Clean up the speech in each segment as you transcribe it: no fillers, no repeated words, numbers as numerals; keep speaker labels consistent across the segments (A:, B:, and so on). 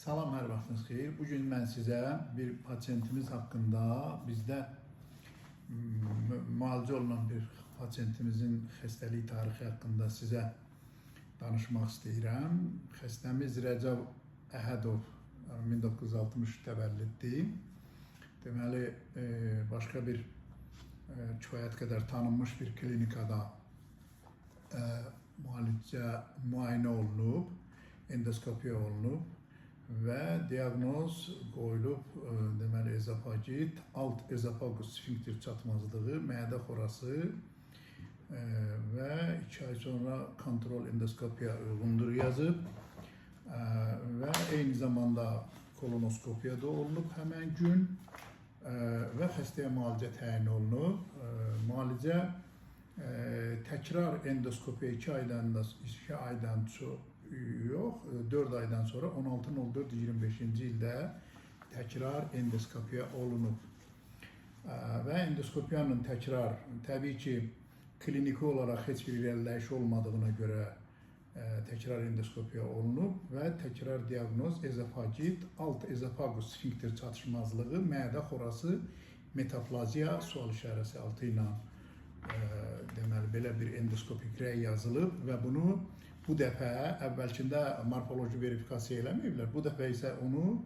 A: Salam, hər vaxtınız xeyir. Bugün mən sizə bir pasiyentimiz haqqında, bizdə müalicə olunan bir pasiyentimizin xəstəlik tarixi haqqında sizə danışmaq istəyirəm. Xəstəmiz Rəcəb Əhədov 1960 təvəllüddür. Deməli, başqa bir kifayət qədər tanınmış bir klinikada müayinə olunub, endoskopiya olunub və diaqnoz qoyulub, deməli, ezofagit, alt ezofagus sfinkter çatmazlığı, mədə xorası və 2 ay sonra kontrol endoskopiya uyğundur yazıb və eyni zamanda kolonoskopiya da olunub həmən gün və xəstəyə müalicə təyin olunub. Müalicə təkrar endoskopiya 2 aydan çox yox, 4 aydan sonra 16.04.25-ci ildə təkrar endoskopiya olunub. Və endoskopiyanın təkrar, təbii ki, kliniki olaraq heç bir irəliləyiş olmadığına görə təkrar endoskopiya olunub və təkrar diaqnoz ezofagit, alt ezofagus sfinkter çatışmazlığı, mədə xorası, metaplaziya sual işarəsi altı ilə deməli, belə bir endoskopik rəy yazılıb və bunu bu dəfə əvvəlkində morfoloji verifikasiya eləməyiblər. Bu dəfə isə onu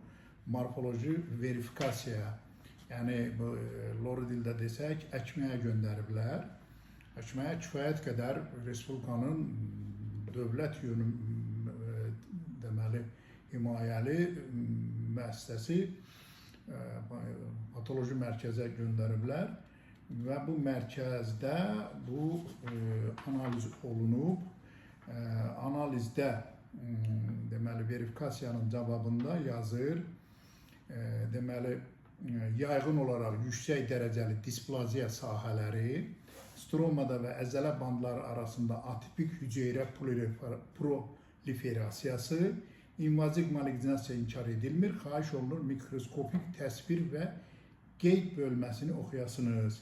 A: morfoloji verifikasiya, yəni lori dildə desək, əkməyə göndəriblər. Əkməyə kifayət qədər Respublikanın dövlət yönü deməli, himayəli müəssisəsi patoloji mərkəzə göndəriblər və bu mərkəzdə bu analiz olunub. Analizdə deməli, verifikasiyanın cavabında yazır, deməli, yayğın olaraq yüksək dərəcəli displaziya sahələri, stromada və əzələ bandları arasında atipik hüceyrə proliferasiyası, invaziv malignasiya inkar edilmir, xahiş olunur mikroskopik təsvir və qeyd bölməsini oxuyasınız.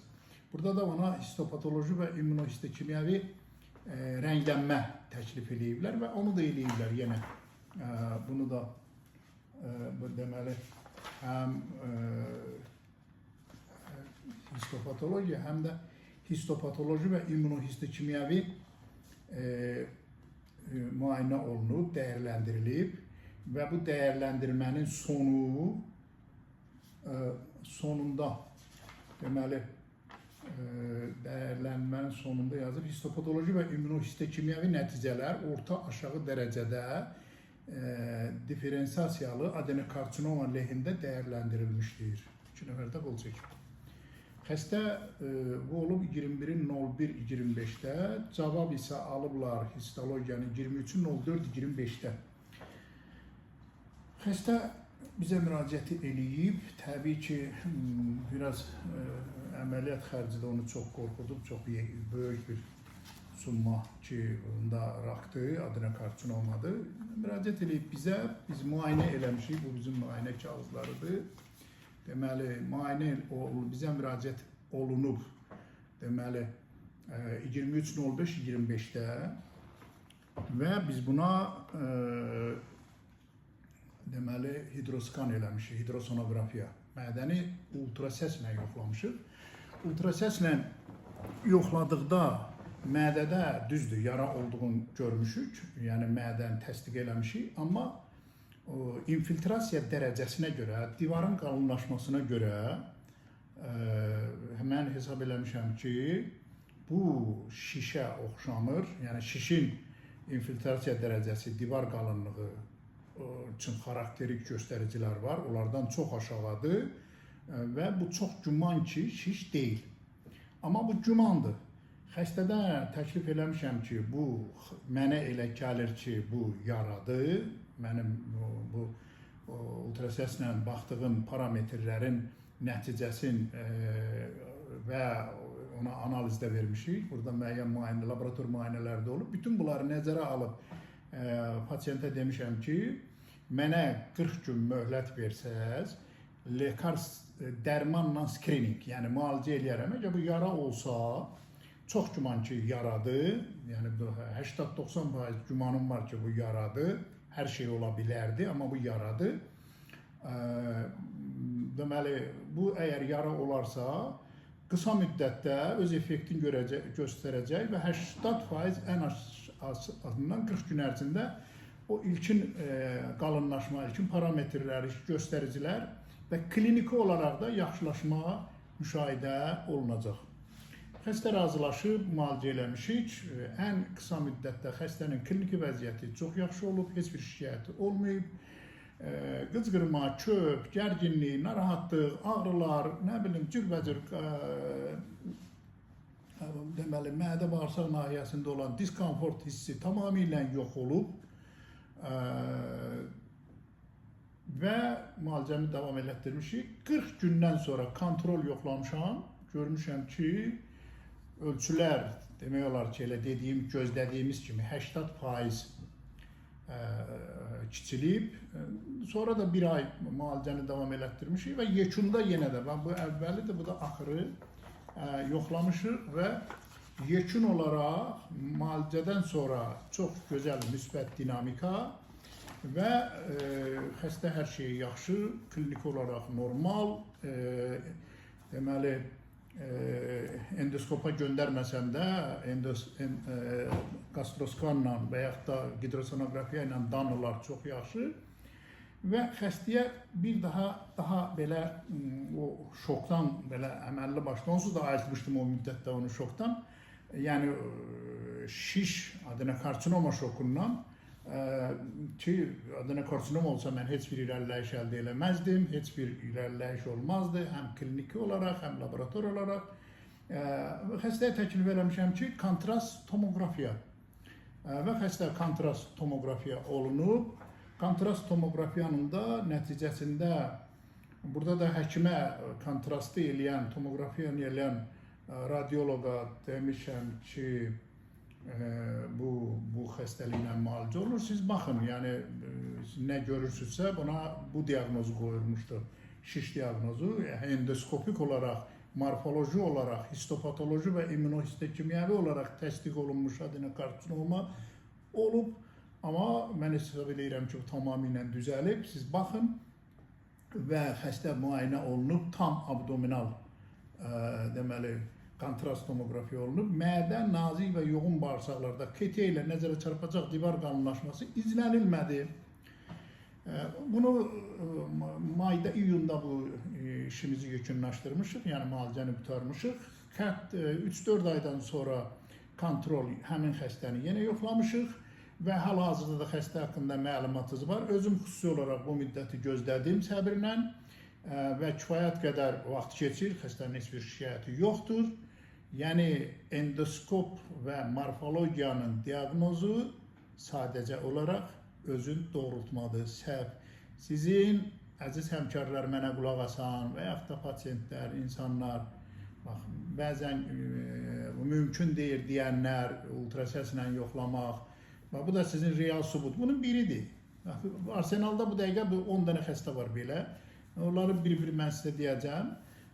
A: Burada da ona histopatoloji və immunohistokimyəvi rənglənmə təklif ediblər və onu da eləyiblər yenə. Bunu da deməli, həm histopatologiya, həm də histopatoloji və immunohistokimyəvi müayinə olunub, dəyərləndirilib və bu dəyərləndirmənin sonunda deməli, dəyərlənmənin sonunda yazıb, histopatoloji və immunohistokimyəvi nəticələr orta aşağı dərəcədə diferensiyasiyalı adenokarsinoma lehində dəyərləndirilmişdir. 2 nəfərdə qol çəkib. Xəstə bu olub 21.01.25-də, cavab isə alıblar histologiyanı 23.04.25-də. Xəstə bizə müraciəti eləyib, təbii ki, biraz əməliyyat xərci də onu çox qorxudub, çox böyük bir summa ki, bunda rakdır, adenokarsinomadır. Müraciət eləyib bizə, biz müayinə eləmişik, bu bizim müayinə kağızlarıdır. Deməli, bizə müraciət olunub, deməli, 23.05.25-də və biz buna deməli, hidroskan eləmişik, hidrosonografiya, mədəni ultrasəslə yoxlamışıq. Ultrasəslə yoxladıqda mədədə düzdür, yara olduğunu görmüşük, yəni mədəni təsdiq eləmişik, amma infiltrasiya dərəcəsinə görə, divarın qalınlaşmasına görə mən hesab eləmişəm ki, bu şişə oxşamır, yəni şişin infiltrasiya dərəcəsi, divar qalınlığı üçün xarakterik göstəricilər var, onlardan çox aşağıdır və bu çox güman ki, şiş deyil. Amma bu gümandır. Xəstədə təklif eləmişəm ki, bu mənə elə gəlir ki, bu yaradır. Mənim bu ultrasəslə baxdığım parametrlərin nəticəsin və ona analizdə vermişik. Burada müəyyən laborator müayinələr də olub. Bütün bunları nəzərə alıb pasiyentə demişəm ki, mənə 40 gün möhlət versəz, dərmanla skrining, yəni müalicə eləyərəm. Əgər bu yara olsa, çox güman ki, yaradır. Yəni 80-90% gümanım var ki, bu yaradır. hər şey ola bilərdi, amma bu yaradır. Deməli, bu əgər yara olarsa, qısa müddətdə öz effektini göstərəcək və 80% ən azından 40 gün ərzində o ilkin qalınlaşma, ilkin parametrləri, göstəricilər və kliniki olaraq da yaxşılaşma müşahidə olunacaq. Xəstə razılaşıb, müalicə eləmişik. Ən qısa müddətdə xəstənin kliniki vəziyyəti çox yaxşı olub, heç bir şikayəti olmayıb. Qıcqırma, köp, gərginlik, narahatlıq, ağrılar, nə bilim, cürbəcür deməli, mədə bağırsaq nahiyəsində olan diskomfort hissi tamamilə yox olub və müalicəmi davam elətdirmişik. 40 gündən sonra kontrol yoxlamışam, görmüşəm ki, ölçülər demək olar ki, elə dediyim, gözlədiyimiz kimi 80% kiçilib. Sonra da bir ay müalicəni davam elətdirmişik və yekunda yenə də, bu əvvəlidir, bu da axırı yoxlamışıq və yekun olaraq müalicədən sonra çox gözəl müsbət dinamika və xəstə hər şeyi yaxşı, klinik olaraq normal, deməli, endoskopa göndərməsəm də gastroskanla və yaxud da hidrosonografiya ilə danılar çox yaxşı və xəstəyə bir daha belə o şokdan belə əməlli başlı, onsuz da ayıltmışdım o müddətdə onu şokdan, yəni şiş adenokarsinoma şokundan ki, adenokarsinoma olsa mən heç bir irəliləyiş əldə eləməzdim, heç bir irəliləyiş olmazdı, həm kliniki olaraq, həm laborator olaraq. Xəstəyə təklif eləmişəm ki, kontrast tomoqrafiya və xəstə kontrast tomoqrafiya olunub. Kontrast tomoqrafiyanın da nəticəsində burada da həkimə kontrastı eləyən, tomoqrafiyanı eləyən radioloqa demişəm ki, bu xəstəliklə müalicə olur. Siz baxın, yəni nə görürsünüzsə buna bu diaqnozu qoyulmuşdur. Şiş diaqnozu, endoskopik olaraq, morfoloji olaraq, histopatoloji və immunohistokimyəvi olaraq təsdiq olunmuş adenokarsinoma olub. Amma mən hesab edirəm ki, tamamilə düzəlib. Siz baxın və xəstə müayinə olunub, tam abdominal deməli, kontrast tomoqrafiya olunub. Mədə, nazik və yoğun bağırsaqlarda KT ilə nəzərə çarpacaq divar qalınlaşması izlənilmədi. Bunu mayda, iyunda bu işimizi yekunlaşdırmışıq, yəni müalicəni qurtarmışıq. 3-4 aydan sonra kontrol həmin xəstəni yenə yoxlamışıq və hal-hazırda da xəstə haqqında məlumatınız var. Özüm xüsusi olaraq bu müddəti gözlədim səbirlə və kifayət qədər vaxt keçir, xəstənin heç bir şikayəti yoxdur. Yəni endoskop və morfologiyanın diaqnozu sadəcə olaraq özün doğrultmadır, səhv. Sizin əziz həmkarlar mənə qulaq asan və yaxud da pasiyentlər, insanlar, bəzən mümkün deyir deyənlər, ultrasəslə yoxlamaq, bu da sizin real sübut. Bunun biridir. Arsenalda bu dəqiqə 10 dənə xəstə var belə. Onları bir-bir mən sizə deyəcəm.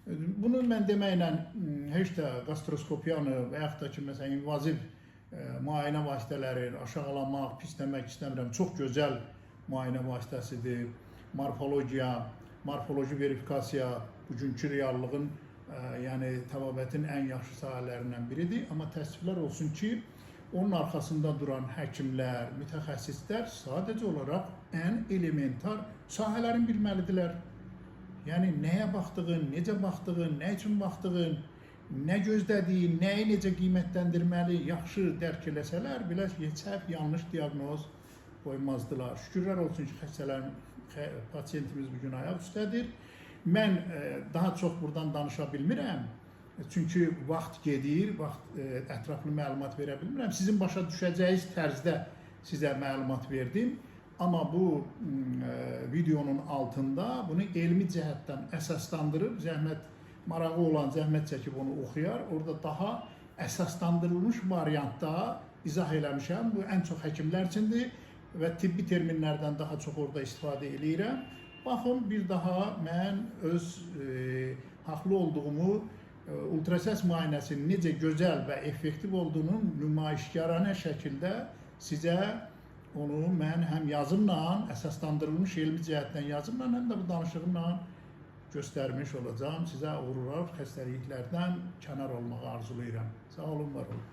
A: Bunu mən deməklə heç də gastroskopiyanı və yaxud da ki, məsələn, invaziv müayinə vasitələri, aşağılamaq, pisləmək istəmirəm. Çox gözəl müayinə vasitəsidir. Morfologiya, morfoloji verifikasiya bugünkü reallığın, yəni təbabətin ən yaxşı sahələrindən biridir. Amma təəssüflər olsun ki, onun arxasında duran həkimlər, mütəxəssislər sadəcə olaraq ən elementar sahələrin bilməlidirlər. Yəni, nəyə baxdığın, necə baxdığın, nə üçün baxdığın, nə gözlədiyin, nəyi necə qiymətləndirməli, yaxşı dərk eləsələr, belə səhv, yanlış diaqnoz qoymazdılar. Şükürlər olsun ki, pasiyentimiz bugün ayaq üstədir. Mən daha çox buradan danışa bilmirəm. Çünki vaxt gedir, ətraflı məlumat verə bilmirəm. Sizin başa düşəcəyiniz tərzdə sizə məlumat verdim. Amma bu videonun altında bunu elmi cəhətdən əsaslandırıb, marağı olan zəhmət çəkib onu oxuyar. Orada daha əsaslandırılmış variantda izah eləmişəm. Bu ən çox həkimlər üçündür və tibbi terminlərdən daha çox orada istifadə eləyirəm. Baxın, bir daha mən öz haqlı olduğumu, ultrasəs müayinəsinin necə gözəl və effektiv olduğunun nümayişkaranə şəkildə sizə onu mən həm yazımla, əsaslandırılmış elmi cəhətdən yazımla, həm də bu danışığımla göstərmiş olacağım. Sizə uğurlar, xəstəliklərdən kənar olmağı arzulayıram. Sağ olun, var olun.